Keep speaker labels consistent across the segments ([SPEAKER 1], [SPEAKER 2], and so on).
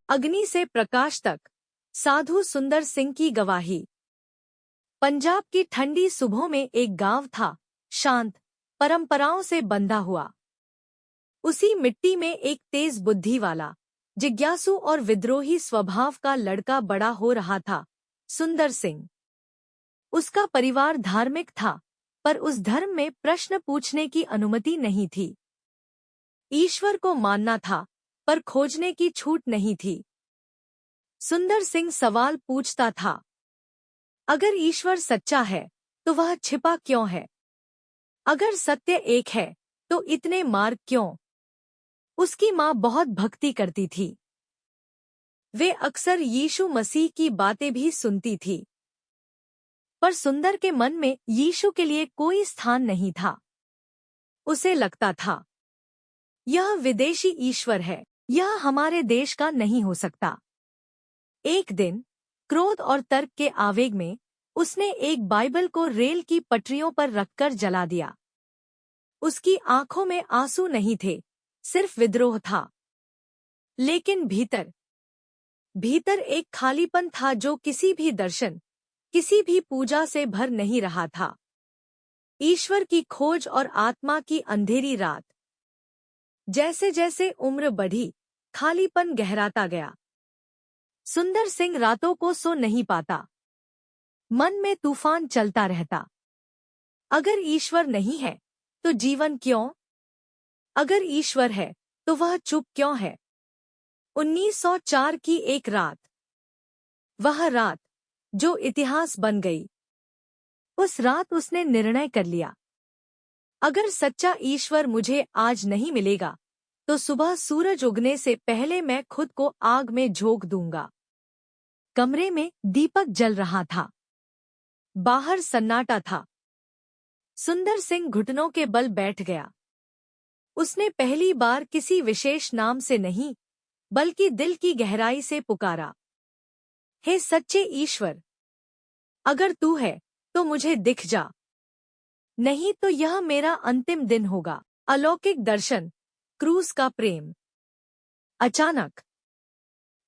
[SPEAKER 1] अग्नि से प्रकाश तक, साधु सुंदर सिंह की गवाही। पंजाब की ठंडी सुबहों में एक गांव था, शांत, परंपराओं से बंधा हुआ। उसी मिट्टी में एक तेज बुद्धि वाला, जिज्ञासु और विद्रोही स्वभाव का लड़का बड़ा हो रहा था, सुंदर सिंह। उसका परिवार धार्मिक था, पर उस धर्म में प्रश्न पूछने की अनुमति नहीं थी। ईश्वर को मानना था, पर खोजने की छूट नहीं थी। सुंदर सिंह सवाल पूछता था, अगर ईश्वर सच्चा है, तो वह छिपा क्यों है? अगर सत्य एक है, तो इतने मार्ग क्यों? उसकी माँ बहुत भक्ति करती थी। वे अक्सर यीशु मसीह की बातें भी सुनती थी। पर सुंदर के मन में यीशु के लिए कोई स्थान नहीं था। उसे लगता था, यह विदेशी ईश्वर है, यह हमारे देश का नहीं हो सकता। एक दिन, क्रोध और तर्क के आवेग में, उसने एक बाइबल को रेल की पटरियों पर रखकर जला दिया। उसकी आंखों में आंसू नहीं थे, सिर्फ विद्रोह था। लेकिन भीतर भीतर एक खालीपन था जो किसी भी दर्शन, किसी भी पूजा से भर नहीं रहा था। ईश्वर की खोज और आत्मा की अंधेरी रात। जैसे जैसे उम्र बढ़ी, खालीपन गहराता गया। सुंदर सिंह रातों को सो नहीं पाता। मन में तूफान चलता रहता। अगर ईश्वर नहीं है, तो जीवन क्यों? अगर ईश्वर है, तो वह चुप क्यों है? 1904 की एक रात। वह रात, जो इतिहास बन गई। उस रात उसने निर्णय कर लिया, अगर सच्चा ईश्वर मुझे आज नहीं मिलेगा, तो सुबह सूरज उगने से पहले मैं खुद को आग में झोंक दूंगा। कमरे में दीपक जल रहा था। बाहर सन्नाटा था। सुंदर सिंह घुटनों के बल बैठ गया। उसने पहली बार किसी विशेष नाम से नहीं, बल्कि दिल की गहराई से पुकारा, हे सच्चे ईश्वर, अगर तू है, तो मुझे दिख जा। नहीं तो यह मेरा अंतिम दिन होगा। अलौकिक दर्शन, क्रूस का प्रेम। अचानक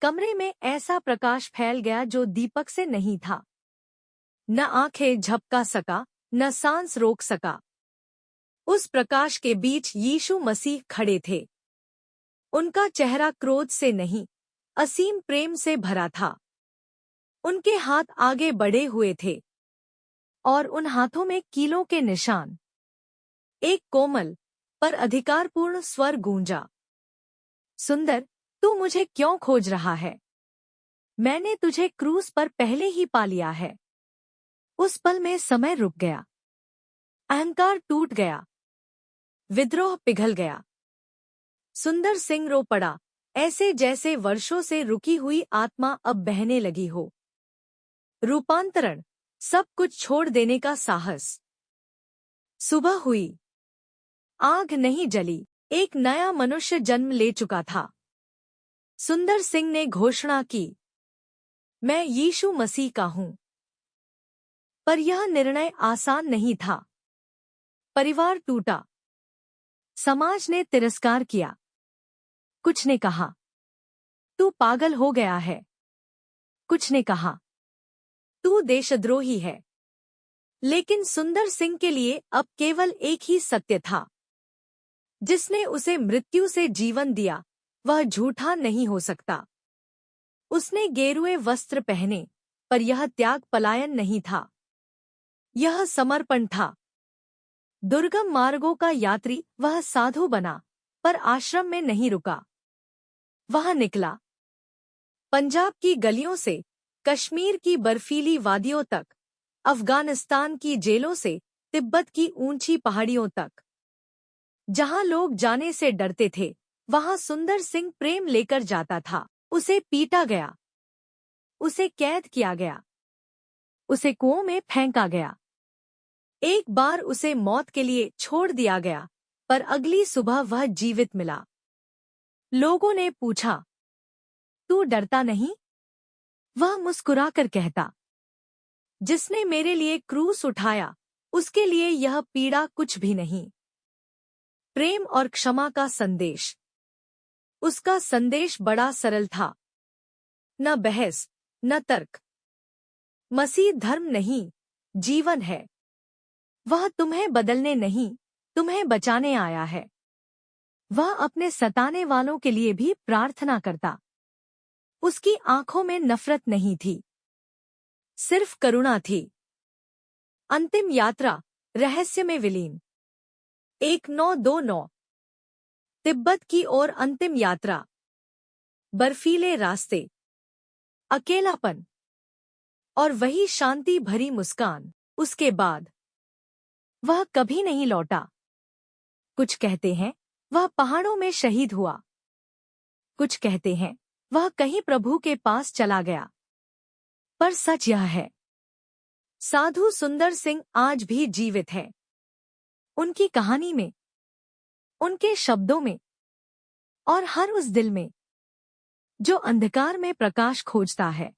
[SPEAKER 1] कमरे में ऐसा प्रकाश फैल गया जो दीपक से नहीं था। न आंखें झपका सका, न सांस रोक सका। उस प्रकाश के बीच यीशु मसीह खड़े थे। उनका चेहरा क्रोध से नहीं, असीम प्रेम से भरा था। उनके हाथ आगे बढ़े हुए थे, और उन हाथों में कीलों के निशान। एक कोमल पर अधिकारपूर्ण स्वर गूंजा, सुंदर, तू मुझे क्यों खोज रहा है? मैंने तुझे क्रूस पर पहले ही पा लिया है। उस पल में समय रुक गया। अहंकार टूट गया। विद्रोह पिघल गया। सुंदर सिंह रो पड़ा, ऐसे जैसे वर्षों से रुकी हुई आत्मा अब बहने लगी हो। रूपांतरण, सब कुछ छोड़ देने का साहस। सुबह हुई। आग नहीं जली। एक नया मनुष्य जन्म ले चुका था। सुंदर सिंह ने घोषणा की, मैं यीशु मसीह का हूं। पर यह निर्णय आसान नहीं था। परिवार टूटा। समाज ने तिरस्कार किया। कुछ ने कहा, तू पागल हो गया है। कुछ ने कहा, तू देशद्रोही है। लेकिन सुंदर सिंह के लिए अब केवल एक ही सत्य था। जिसने उसे मृत्यु से जीवन दिया, वह झूठा नहीं हो सकता। उसने गेरुए वस्त्र पहने, पर यह त्याग पलायन नहीं था। यह समर्पण था। दुर्गम मार्गों का यात्री वह साधु बना, पर आश्रम में नहीं रुका। वह निकला। पंजाब की गलियों से, कश्मीर की बर्फीली वादियों तक, अफगानिस्तान की जेलों से, तिब्बत की ऊंची पहाड़ियों तक। जहां लोग जाने से डरते थे, वहां सुंदर सिंह प्रेम लेकर जाता था। उसे पीटा गया। उसे कैद किया गया। उसे कुओं में फेंका गया। एक बार उसे मौत के लिए छोड़ दिया गया, पर अगली सुबह वह जीवित मिला। लोगों ने पूछा, तू डरता नहीं? वह मुस्कुराकर कहता, जिसने मेरे लिए क्रूस उठाया, उसके लिए यह पीड़ा कुछ भी नहीं। प्रेम और क्षमा का संदेश। उसका संदेश बड़ा सरल था। न बहस, न तर्क। मसीह धर्म नहीं, जीवन है। वह तुम्हें बदलने नहीं, तुम्हें बचाने आया है। वह अपने सताने वालों के लिए भी प्रार्थना करता। उसकी आंखों में नफरत नहीं थी, सिर्फ करुणा थी। अंतिम यात्रा, रहस्य में विलीन। 1929। तिब्बत की ओर अंतिम यात्रा। बर्फीले रास्ते, अकेलापन और वही शांति भरी मुस्कान। उसके बाद वह कभी नहीं लौटा। कुछ कहते हैं वह पहाड़ों में शहीद हुआ, कुछ कहते हैं वह कहीं प्रभु के पास चला गया। पर सच यह है, साधु सुंदर सिंह आज भी जीवित है। उनकी कहानी में, उनके शब्दों में और हर उस दिल में जो अंधकार में प्रकाश खोजता है।